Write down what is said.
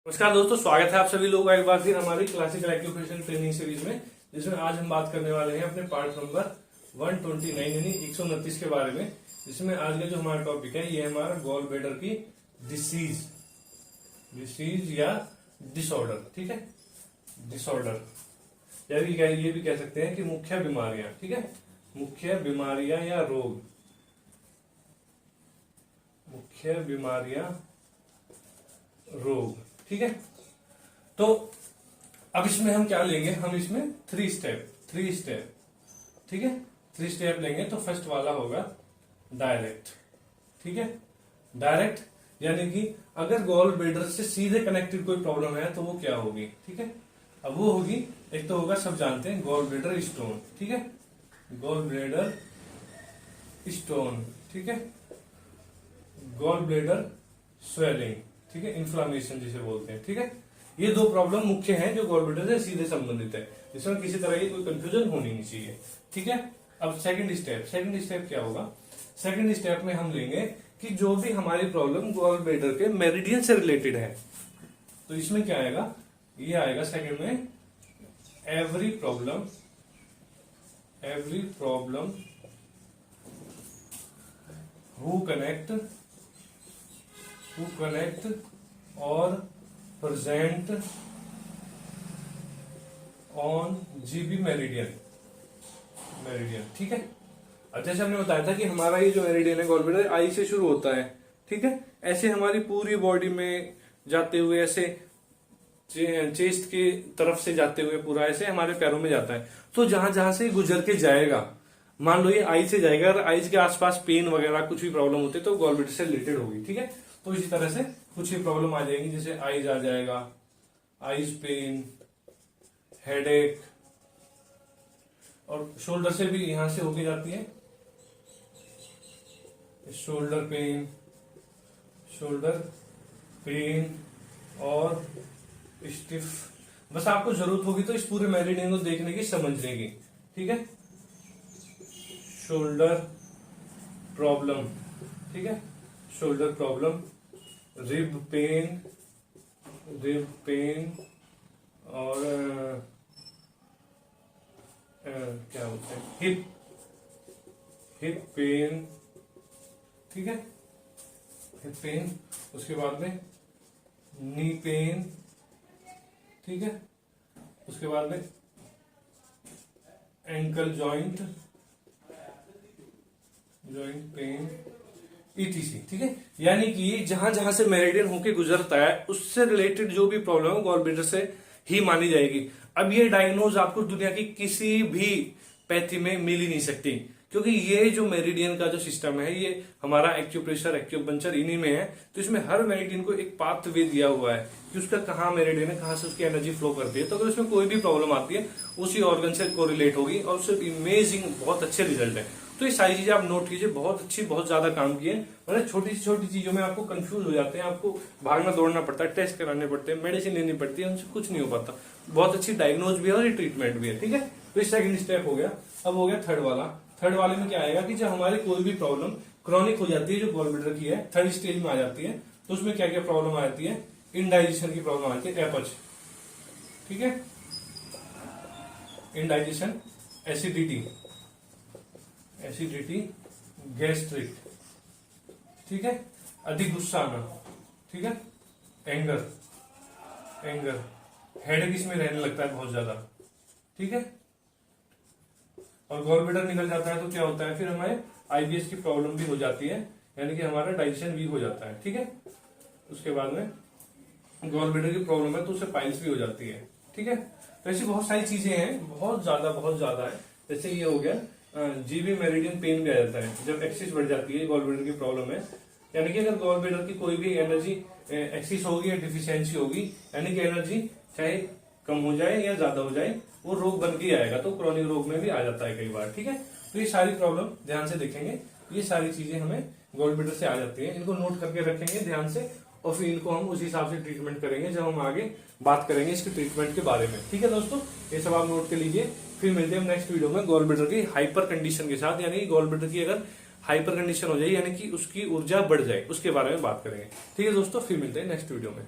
नमस्कार दोस्तों, स्वागत है आप सभी लोगों का एक बार फिर हमारी क्लासिकल एक्यूप्रेशर ट्रेनिंग सीरीज में, जिसमें आज हम बात करने वाले हैं अपने पार्ट नंबर 129 यानी 129 के बारे में। जिसमें आज का जो हमारा टॉपिक है ये हमारा गॉल ब्लैडर की डिसीज या डिसऑर्डर। ठीक है, डिसऑर्डर यानी ये भी कह सकते हैं कि मुख्य बीमारियां। ठीक है, मुख्य बीमारियां या रोग, मुख्य बीमारियां रोग। ठीक है, तो अब इसमें हम क्या लेंगे, हम इसमें थ्री स्टेप ठीक है, 3 स्टेप लेंगे। तो फर्स्ट वाला होगा डायरेक्ट। ठीक है, डायरेक्ट यानी कि अगर गॉल ब्लैडर से सीधे कनेक्टेड कोई प्रॉब्लम है तो वो क्या होगी। ठीक है, अब वो होगी, एक तो होगा, सब जानते हैं, गॉल ब्लैडर स्टोन। ठीक है, गॉल ब्लैडर स्टोन। ठीक है, गॉल ब्लैडर स्वेलिंग। ठीक है, इन्फ्लामेशन जिसे बोलते हैं। ठीक है, ये दो प्रॉब्लम मुख्य हैं जो गॉल ब्लैडर से सीधे संबंधित है, जिसमें किसी तरह की कोई कंफ्यूजन होनी नहीं चाहिए। ठीक है, अब सेकंड स्टेप क्या होगा। सेकंड स्टेप में हम लेंगे कि जो भी हमारी प्रॉब्लम गॉल ब्लैडर के मेरिडियन से रिलेटेड है, तो इसमें क्या आएगा, ये आएगा सेकंड में, एवरी प्रॉब्लम हु कनेक्ट और प्रेजेंट ऑन जीबी मेरिडियन। ठीक है, अब जैसे हमने बताया था कि हमारा ये जो मेरिडियन है गॉल ब्लैडर आई से शुरू होता है। ठीक है, ऐसे हमारी पूरी बॉडी में जाते हुए, ऐसे चेस्ट की तरफ से जाते हुए पूरा ऐसे हमारे पैरों में जाता है। तो जहां जहां से गुजर के जाएगा, मान लो ये आई से जाएगा, अगर आईज के आसपास पेन वगैरह कुछ भी प्रॉब्लम होती है तो गॉल ब्लैडर से रिलेटेड होगी। ठीक है, तो इसी तरह से कुछ ही प्रॉब्लम आ जाएंगी, जैसे आईज आ जाएगा, आईज पेन, हेडेक, और शोल्डर से भी यहां से होके जाती है, शोल्डर पेन और स्टिफ। बस आपको जरूरत होगी तो इस पूरे मेरिडियन को देखने की, समझने की। ठीक है, शोल्डर प्रॉब्लम। ठीक है, शोल्डर प्रॉब्लम, रिब पेन और क्या बोलते हैं, हिप पेन। ठीक है, हिप पेन, उसके बाद में नी पेन। ठीक है, उसके बाद में एंकल जॉइंट पेन, ईटीसी। ठीक है, यानी कि जहां जहां से मेरिडियन होके गुजरता है उससे रिलेटेड जो भी प्रॉब्लम है गॉल ब्लैडर से ही मानी जाएगी। अब ये डायग्नोज आपको दुनिया की किसी भी पैथी में मिल ही नहीं सकती, क्योंकि ये जो मेरिडियन का जो सिस्टम है ये हमारा एक्यूप्रेशर, एक्यूपंक्चर इन्हीं में है। तो इसमें हर मेरिडियन को एक पाथवे दिया हुआ है कि उसका कहाँ मेरिडियन है, कहाँ से उसकी एनर्जी फ्लो करती है। तो अगर उसमें कोई भी प्रॉब्लम आती है उसी ऑर्गन से कोरिलेट होगी, और उससे इमेजिंग बहुत अच्छे रिजल्ट है। तो ये सारी चीजें आप नोट कीजिए, बहुत अच्छी, बहुत ज्यादा काम किए। मतलब छोटी छोटी चीजों में आपको कंफ्यूज हो जाते हैं, आपको भागना दौड़ना पड़ता है, टेस्ट कराने पड़ते हैं, मेडिसिन लेनी पड़ती है, उनसे कुछ नहीं हो पाता। बहुत अच्छी डायग्नोज भी है और ये ट्रीटमेंट भी है। ठीक है, तो ये सेकंड स्टेप हो गया। अब हो गया थर्ड वाले में क्या आएगा कि जब हमारी कोई भी प्रॉब्लम क्रॉनिक हो जाती है जो गॉल ब्लैडर की है, थर्ड स्टेज में आ जाती है, तो उसमें क्या क्या प्रॉब्लम आ जाती है, इनडाइजेशन की प्रॉब्लम आती है, एपच। ठीक है, इनडाइजेशन, एसिडिटी, गैस्ट्रिक। ठीक है, अधिक गुस्सा आना। ठीक है, एंगर, हेडेक इसमें रहने लगता है बहुत ज्यादा। ठीक है, और गॉल ब्लैडर निकल जाता है तो क्या होता है, फिर हमें आईबीएस की प्रॉब्लम भी हो जाती है, यानी कि हमारा डाइजेशन वीक हो जाता है। ठीक है, उसके बाद में गॉल ब्लैडर की प्रॉब्लम है तो उससे पाइल्स भी हो जाती है। ठीक है, तो ऐसी बहुत सारी चीजें हैं, बहुत ज्यादा है। जैसे ये हो गया, जीबी मेरिडियन पेन भी आ जाता है जब एक्सिस बढ़ जाती है, गॉल ब्लैडर की प्रॉब्लम है। यानी कि अगर गॉल ब्लैडर की कोई भी एनर्जी एक्सिस होगी या डिफिशियंसी होगी, यानी कि एनर्जी चाहे कम हो जाए या ज्यादा हो जाए, वो रोग बन के आएगा, तो क्रॉनिक रोग में भी आ जाता है कई बार। ठीक है, तो ये सारी प्रॉब्लम ध्यान से देखेंगे, ये सारी चीजें हमें गॉल ब्लैडर से आ जाती हैं, इनको नोट करके रखेंगे ध्यान से, और फिर इनको हम उसी हिसाब से ट्रीटमेंट करेंगे जब हम आगे बात करेंगे इसके ट्रीटमेंट के बारे में। ठीक है दोस्तों, ये सब आप नोट कर लीजिए। फिर मिलते हैं नेक्स्ट वीडियो में गॉल ब्लैडर की हाइपर कंडीशन के साथ, यानी गॉल ब्लैडर की अगर हाइपर कंडीशन हो जाए, यानी कि उसकी ऊर्जा बढ़ जाए, उसके बारे में बात करेंगे। ठीक है दोस्तों, फिर मिलते हैं नेक्स्ट वीडियो में।